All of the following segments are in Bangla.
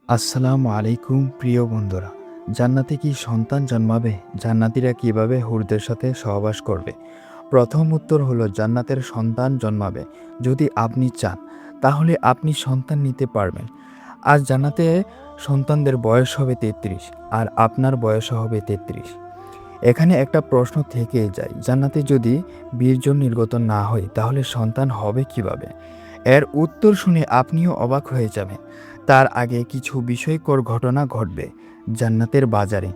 আসসালামু আলাইকুম প্রিয় বন্ধুরা। জান্নাতে কি সন্তান জন্মাবে? জান্নাতীরা কিভাবে হুরদের সাথে সহবাস করবে? প্রথম উত্তর হলো জান্নাতের সন্তান জন্মাবে। যদি আপনি চান তাহলে আপনি সন্তান নিতে পারবেন। আজ জান্নাতে সন্তানদের বয়স হবে ৩৩ আর আপনার বয়সও হবে ৩৩। এখানে একটা প্রশ্ন থেকে যায়, জান্নাতে যদি বীর্য নির্গত না হয় তাহলে সন্তান হবে কিভাবে? এর উত্তর শুনে আপনিও অবাক হয়ে যাবেন। তার আগে কিছু বিস্ময়কর ঘটনা ঘটবে জান্নাতের বাজারে।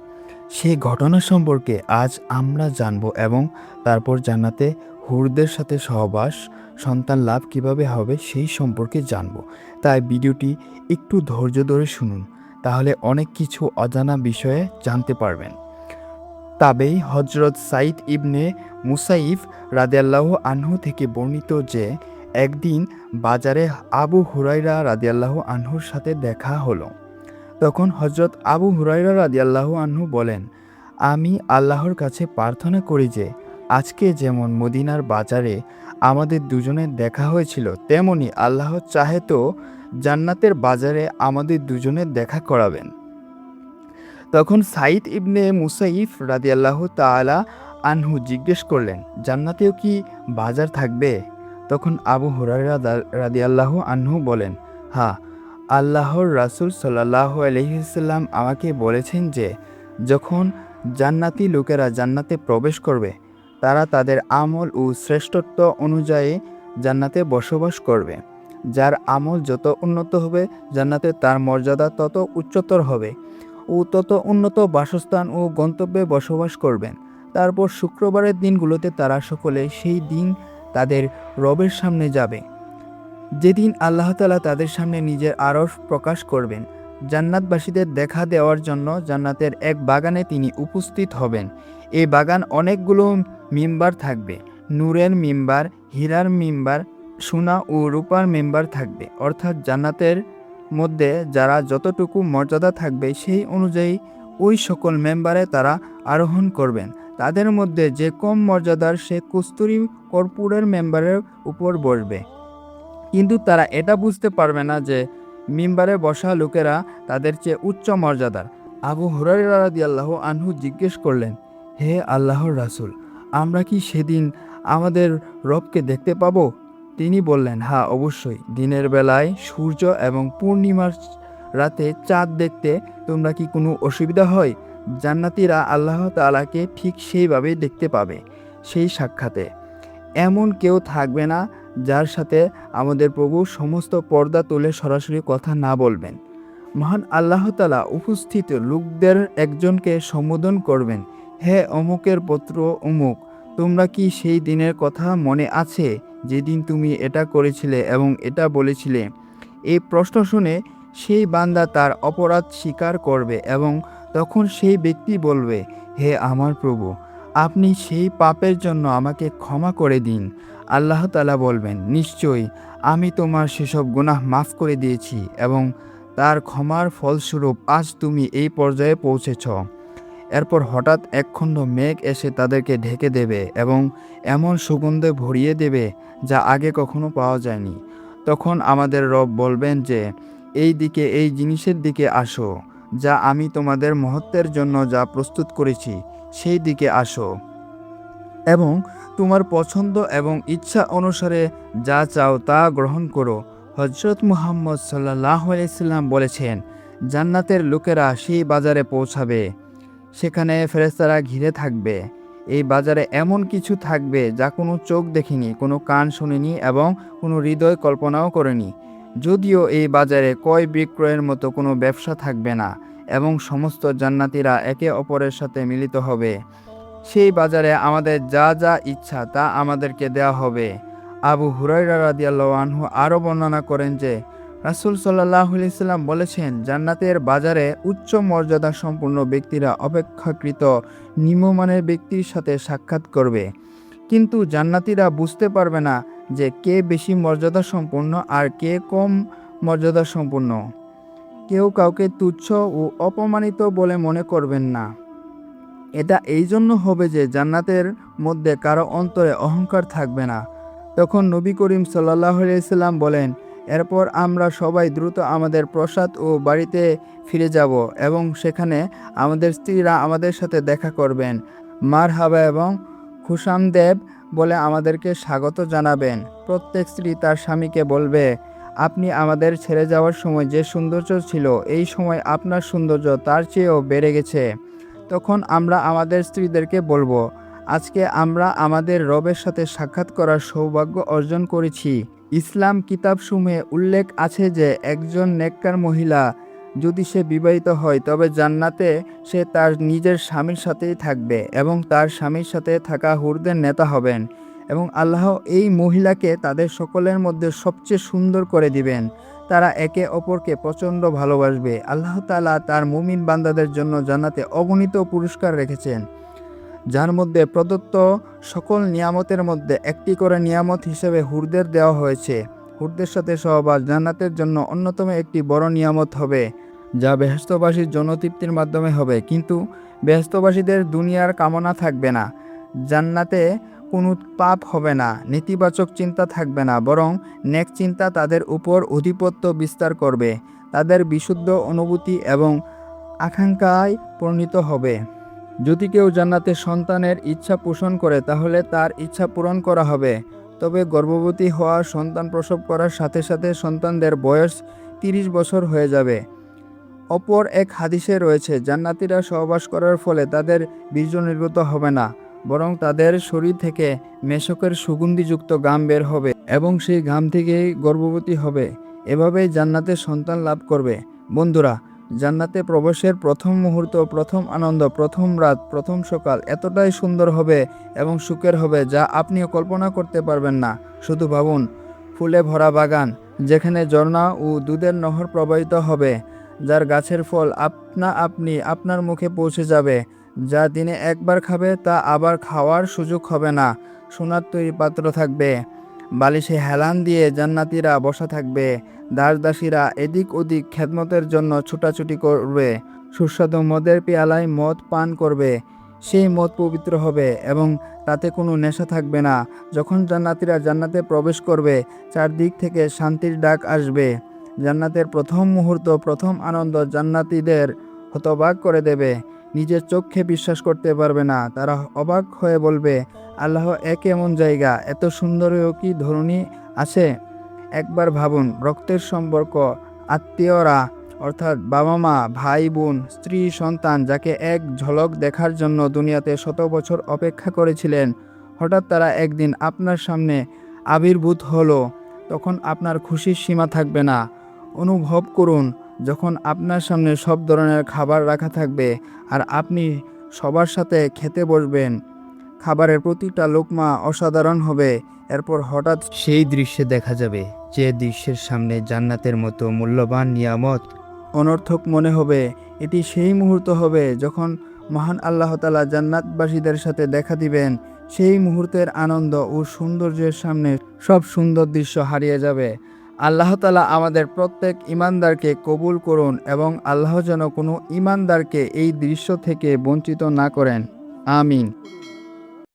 সেই ঘটনা সম্পর্কে আজ আমরা জানব এবং তারপর জান্নাতে হুরদের সাথে সহবাস, সন্তান লাভ কিভাবে হবে সেই সম্পর্কে জানব। তাই ভিডিওটি একটু ধৈর্য ধরে শুনুন, তাহলে অনেক কিছু অজানা বিষয়ে জানতে পারবেন। তবেই হজরত সাইদ ইবনে মুসাইফ রাদিয়াল্লাহু আনহু থেকে বর্ণিত যে একদিন বাজারে আবু হুরাইরা রাদিয়াল্লাহু আনহুর সাথে দেখা হলো। তখন হজরত আবু হুরাইরা রাদিয়াল্লাহু আনহু বলেন, আমি আল্লাহর কাছে প্রার্থনা করি যে আজকে যেমন মদিনার বাজারে আমাদের দুজনের দেখা হয়েছিল, তেমনি আল্লাহ চাহে তো জান্নাতের বাজারে আমাদের দুজনের দেখা করাবেন। তখন সাইদ ইবনে মুসাইফ রাদিয়াল্লাহু তাআলা আনহু জিজ্ঞেস করলেন, জান্নাতেও কি বাজার থাকবে? তখন আবু হুরায়রা রাদিয়াল্লাহু আনহু বলেন, হ্যাঁ, আল্লাহর রাসূল সাল্লাল্লাহু আলাইহি ওয়াসাল্লাম আমাকে বলেছেন যে যখন জান্নাতি লোকেরা জান্নাতে প্রবেশ করবে তারা তাদের আমল ও শ্রেষ্ঠত্ব অনুযায়ী জান্নাতে বসবাস করবে। যার আমল যত উন্নত হবে জান্নাতে তার মর্যাদা তত উচ্চতর হবে ও তত উন্নত বাসস্থান ও গন্তব্যে বসবাস করবেন। তারপর শুক্রবারের দিনগুলোতে তারা সকলে সেই দিন তাদের রবের সামনে যাবে, যেদিন আল্লাহ তাআলা তাদের সামনে নিজের আরশ প্রকাশ করবেন। জান্নাতবাসীদের দেখা দেওয়ার জন্য জান্নাতের এক বাগানে তিনি উপস্থিত হবেন। এই বাগান অনেকগুলো মিম্বার থাকবে, নূরের মিম্বার, হীরার মিম্বার, সোনা ও রূপার মিম্বার থাকবে। অর্থাৎ জান্নাতের মধ্যে যারা যতটুকু মর্যাদা থাকবে সেই অনুযায়ী ওই সকল মেম্বারে তারা আরোহণ করবেন। তাদের মধ্যে যে কম মর্যাদার সে কস্তুরী কর্পূরের মেম্বারের উপর বসবে, কিন্তু তারা এটা বুঝতে পারবে না যে মিম্বারে বসা লোকেরা তাদের চেয়ে উচ্চ মর্যাদার। আবু হুরায়রা রাদিয়াল্লাহু আনহু জিজ্ঞেস করলেন, হে আল্লাহর রাসূল, আমরা কি সেদিন আমাদের রবকে দেখতে পাবো? তিনি বললেন, হ্যাঁ, অবশ্যই। দিনের বেলায় সূর্য এবং পূর্ণিমার রাতে চাঁদ দেখতে তোমরা কি কোনো অসুবিধা হয়? জান্নাতীরা আল্লাহ তাআলাকে ঠিক সেইভাবেই দেখতে পাবে। সেই সাক্ষাতে এমন কেউ থাকবে না যার সাথে আমাদের প্রভু সমস্ত পর্দা তুলে সরাসরি কথা না বলবেন। মহান আল্লাহ তাআলা উপস্থিত লোকদের একজনকে সম্বোধন করবেন, হে অমুকের পুত্র অমুক, তোমরা কি সেই দিনের কথা মনে আছে যেদিন তুমি এটা করেছিলে এবং এটা বলেছিলে? এই প্রশ্ন শুনে সেই বান্দা তার অপরাধ স্বীকার করবে এবং তখন সেই ব্যক্তি বলবে, হে আমার প্রভু, আপনি সেই পাপের জন্য আমাকে ক্ষমা করে দিন। আল্লাহ তাআলা বলবেন, নিশ্চয়ই আমি তোমার সেসব গুনাহ মাফ করে দিয়েছি এবং তার ক্ষমার ফলস্বরূপ আজ তুমি এই পর্যায়ে পৌঁছেছ। এরপর হঠাৎ একখণ্ড মেঘ এসে তাদেরকে ঢেকে দেবে এবং এমন সুগন্ধে ভরিয়ে দেবে যা আগে কখনো পাওয়া যায়নি। তখন আমাদের রব বলবেন যে, এই দিকে, এই জিনিসের দিকে আসো, যা আমি তোমাদের মহত্বের জন্য যা প্রস্তুত করেছি সেই দিকে আসো এবং তোমার পছন্দ এবং ইচ্ছা অনুসারে যা চাও তা গ্রহণ করো। হজরত মুহাম্মদ সাল্লাল্লাহু আলাইহি সাল্লাম বলেছেন, জান্নাতের লোকেরা সেই বাজারে পৌঁছাবে, সেখানে ফেরেশতারা ঘিরে থাকবে। এই বাজারে এমন কিছু থাকবে যা কোনো চোখ দেখেনি, কোনো কান শোনেনি এবং কোনো হৃদয় কল্পনাও করেনি। যদিও এই বাজারে ক্রয় বিক্রয়ের মতো কোনো ব্যবসা থাকবে না এবং সমস্ত জান্নাতীরা একে অপরের সাথে মিলিত হবে। সেই বাজারে আমাদের যা যা ইচ্ছা তা আমাদেরকে দেওয়া হবে। আবু হুরায়রা রাদিয়াল্লাহু আনহু আরও বর্ণনা করেন যে রাসূল সাল্লাল্লাহু আলাইহি সাল্লাম বলেছেন, জান্নাতের বাজারে উচ্চ মর্যাদা সম্পন্ন ব্যক্তিরা অপেক্ষাকৃত নিম্নমানের ব্যক্তির সাথে সাক্ষাৎ করবে, কিন্তু জান্নাতীরা বুঝতে পারবে না যে কে বেশি মর্যাদা সম্পন্ন আর কে কম মর্যাদা সম্পন্ন। কেউ কাউকে তুচ্ছ ও অপমানিত বলে মনে করবেন না। এটা এই জন্য হবে যে জান্নাতের মধ্যে কারো অন্তরে অহংকার থাকবে না। তখন নবী করিম সাল্লাল্লাহু আলাইহি সাল্লাম বলেন, এরপর আমরা সবাই দ্রুত আমাদের প্রসাদ ও বাড়িতে ফিরে যাব এবং সেখানে আমাদের স্ত্রীরা আমাদের সাথে দেখা করবেন। মারহাবা এবং খুশামদেব বলে আমাদেরকে স্বাগত জানাবেন। প্রত্যেক স্ত্রী তার স্বামীকে বলবে, আপনি আমাদের ছেড়ে যাওয়ার সময় যে সৌন্দর্য ছিল, এই সময় আপনার সৌন্দর্য তার চেয়েও বেড়ে গেছে। তখন আমরা আমাদের স্ত্রীদেরকে বলবো, আজকে আমরা আমাদের রবের সাথে সাক্ষাৎ করার সৌভাগ্য অর্জন করেছি। ইসলাম কিতাবসমূহে উল্লেখ আছে যে একজন নেককার মহিলা যদি সে বিবাহিত হয় তবে জান্নাতে সে তার নিজের স্বামীর সাথেই থাকবে এবং তার স্বামীর সাথে থাকা হুরদের নেতা হবেন এবং আল্লাহ এই মহিলাকে তাদের সকলের মধ্যে সবচেয়ে সুন্দর করে দিবেন। তারা একে অপরকে প্রচণ্ড ভালোবাসবে। আল্লাহ তাআলা তার মুমিন বান্দাদের জন্য জান্নাতে অগণিত পুরস্কার রেখেছেন, যার মধ্যে প্রদত্ত সকল নিয়ামতের মধ্যে একটি করে নিয়ামত হিসেবে হুরদের দেওয়া হয়েছে। হুরদের সাথে সহবাস জান্নাতের জন্য অন্যতম একটি বড় নিয়ামত হবে, যা বেহেশতবাসীর জনতৃপ্তির মাধ্যমে হবে। কিন্তু বেহেশতবাসীদের দুনিয়ার কামনা থাকবে না, জান্নাতে কোনো পাপ হবে না, নেতিবাচক চিন্তা থাকবে না, বরং নেক চিন্তা তাদের উপর আধিপত্য বিস্তার করবে। তাদের বিশুদ্ধ অনুভূতি এবং আকাঙ্ক্ষায় পরিণত হবে। যদি কেউ জান্নাতে সন্তানের ইচ্ছা পোষণ করে তাহলে তার ইচ্ছা পূরণ করা হবে। তবে গর্ভবতী হওয়া, সন্তান প্রসব করার সাথে সাথে সন্তানদের বয়স 30 বছর হয়ে যাবে। অপর এক হাদিসে রয়েছে, জান্নাতীরা সহবাস করার ফলে তাদের বীর্য নির্গত হবে না, বরং তাদের শরীর থেকে মেশকের সুগন্ধিযুক্ত ঘাম বের হবে এবং সেই ঘাম থেকেই গর্ভবতী হবে। এভাবেই জান্নাতে সন্তান লাভ করবে। বন্ধুরা, জান্নাতে প্রবেশের প্রথম মুহূর্ত, প্রথম আনন্দ, প্রথম রাত, প্রথম সকাল এতটাই সুন্দর হবে এবং সুখের হবে যা আপনিও কল্পনা করতে পারবেন না। শুধু ভাবুন, ফুলে ভরা বাগান, যেখানে ঝর্ণা ও দুধের নহর প্রবাহিত হবে, যার গাছের ফল আপনি আপনার মুখে পৌঁছে যাবে, যা দিনে একবার খাবে তা আবার খাওয়ার সুযোগ হবে না। সোনার তৈরি পাত্র থাকবে, বালিশে হেলান দিয়ে জান্নাতীরা বসা থাকবে, দাসদাসীরা এদিক ওদিক খেদমতের জন্য ছুটাছুটি করবে, সুস্বাদু মদের পেয়ালায় মদ পান করবে। সেই মদ পবিত্র হবে এবং তাতে কোনো নেশা থাকবে না। যখন জান্নাতীরা জান্নাতে প্রবেশ করবে, চারদিক থেকে শান্তির ডাক আসবে। জান্নাতের প্রথম মুহূর্ত, প্রথম আনন্দ জান্নাতীদের হতবাক করে দেবে। নিজের চোখে বিশ্বাস করতে পারবে না। তারা অবাক হয়ে বলবে, আল্লাহ, এক এমন জায়গা, এত সুন্দরও কি ধরনী আছে? একবার ভাবুন, রক্তের সম্পর্ক, আত্মীয়রা অর্থাৎ বাবা মা, ভাই বোন, স্ত্রী, সন্তান, যাকে এক ঝলক দেখার জন্য দুনিয়াতে 100 বছর অপেক্ষা করেছিলেন, হঠাৎ তারা একদিন আপনার সামনে আবির্ভূত হলো। তখন আপনার খুশির সীমা থাকবে না। অনুভব করুন, যখন আপনার সামনে সব ধরনের খাবার রাখা থাকবে আর আপনি সবার সাথে খেতে বসবেন। খাবারের প্রতিটা লোকমা অসাধারণ হবে। এরপর হঠাৎ সেই দৃশ্যে দেখা যাবে যে দৃশ্যের সামনে জান্নাতের মতো মূল্যবান নিয়ামত অনর্থক মনে হবে। এটি সেই মুহূর্ত হবে যখন মহান আল্লাহ তাআলা জান্নাতবাসীদের সাথে দেখা দিবেন। সেই মুহূর্তের আনন্দ ও সৌন্দর্যের সামনে সব সুন্দর দৃশ্য হারিয়ে যাবে। আল্লাহ তাআলা আমাদের প্রত্যেক ঈমানদারকে কবুল করুন এবং আল্লাহ যেন কোনো ঈমানদারকে এই দৃশ্য থেকে বঞ্চিত না করেন। আমিন।